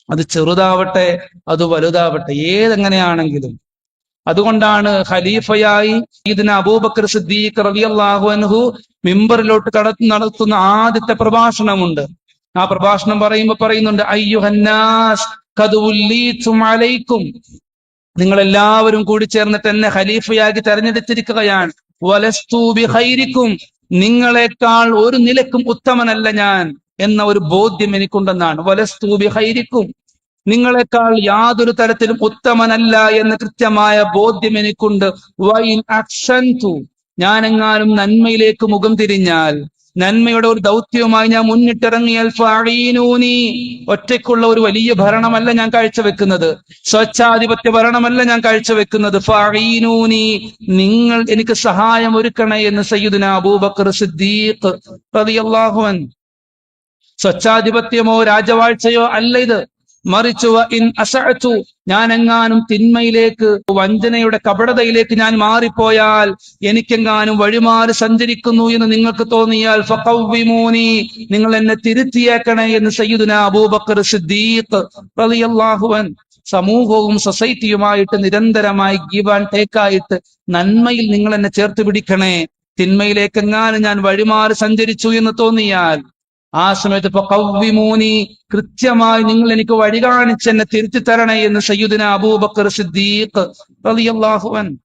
അത് ചെറുതാവട്ടെ അത് വലുതാവട്ടെ, ഏതെങ്ങനെയാണെങ്കിലും. അതുകൊണ്ടാണ് ഖലീഫയായി സയ്യിദുനാ അബൂബക്കർ സിദ്ദീഖ് റളിയല്ലാഹു അൻഹു മിമ്പറിലോട്ട് നടത്തുന്ന ആദ്യത്തെ പ്രഭാഷണമുണ്ട്. ആ പ്രഭാഷണം പറയുന്നുണ്ട്, അയ്യുഹന്നാസ് ഖദ് ഉല്ലീതും അലൈക്കും, നിങ്ങൾ എല്ലാവരും കൂടി ചേർന്നിട്ട് എന്നെ ഖലീഫയാക്കി തെരഞ്ഞെടുത്തിരിക്കുകയാണ്. വലസ്തു ബിഖൈരിക്കും, നിങ്ങളെക്കാൾ ഒരു നിലക്കും ഉത്തമനല്ല ഞാൻ എന്ന ഒരു ബോധ്യം എനിക്കുണ്ടെന്നാണ്. വലസ്തു ബിഖൈരിക്കും, നിങ്ങളെക്കാൾ യാതൊരു തരത്തിലും ഉത്തമനല്ല എന്ന കൃത്യമായ ബോധ്യം എനിക്കുണ്ട്. വൈൻ അഹ്സൻതു, ഞാനെങ്ങാനും നന്മയിലേക്ക് മുഖം തിരിഞ്ഞാൽ, നന്മയുടെ ഒരു ദൗത്യവുമായി ഞാൻ മുന്നിട്ടിറങ്ങിയാൽ, ഫഅഈനൂനി, ഒറ്റയ്ക്കുള്ള ഒരു വലിയ ഭരണമല്ല ഞാൻ കാഴ്ചവെക്കുന്നത്, സ്വച്ഛാധിപത്യ ഭരണമല്ല ഞാൻ കാഴ്ചവെക്കുന്നത്. ഫഅഈനൂനി, നിങ്ങൾ എനിക്ക് സഹായം ഒരുക്കണേ എന്ന് സയ്യിദുനാ അബൂബക്കർ സിദ്ദീഖ് റളിയല്ലാഹു അൻഹു. സ്വച്ഛാധിപത്യമോ രാജവാഴ്ചയോ അല്ല ഇത്, മറിച്ച് ഇൻ അസഅതു, ഞാനെങ്ങാനും തിന്മയിലേക്ക്, വഞ്ചനയുടെ കപടതയിലേക്ക് ഞാൻ മാറിപ്പോയാൽ, എനിക്കെങ്ങാനും വഴിമാറി സഞ്ചരിക്കുന്നു എന്ന് നിങ്ങൾക്ക് തോന്നിയാൽ, ഫഖവ്വിമൂനി, നിങ്ങൾ എന്നെ തിരുത്തിയേക്കണേ എന്ന് സയ്യിദുനാ അബൂബക്കർ സിദ്ദീഖ് റളിയല്ലാഹു അൻഹു. സമൂഹവും സൊസൈറ്റിയുമായിട്ട് നിരന്തരമായി ഗീവ് ആൻഡ് ടേക്ക് ആയിട്ട് നന്മയിൽ നിങ്ങൾ എന്നെ ചേർത്ത് പിടിക്കണേ. തിന്മയിലേക്കെങ്ങാനും ഞാൻ വഴിമാറി സഞ്ചരിച്ചു എന്ന് തോന്നിയാൽ, ആ സമയത്ത് ഫഖവ്വിമൂനി, കൃത്യമായി നിങ്ങൾ എനിക്ക് വഴി കാണിച്ച് എന്നെ തിരുത്തി തരണേ എന്ന് സയ്യിദുനാ അബൂബക്കർ സിദ്ദീഖ് റളിയല്ലാഹു അൻഹു.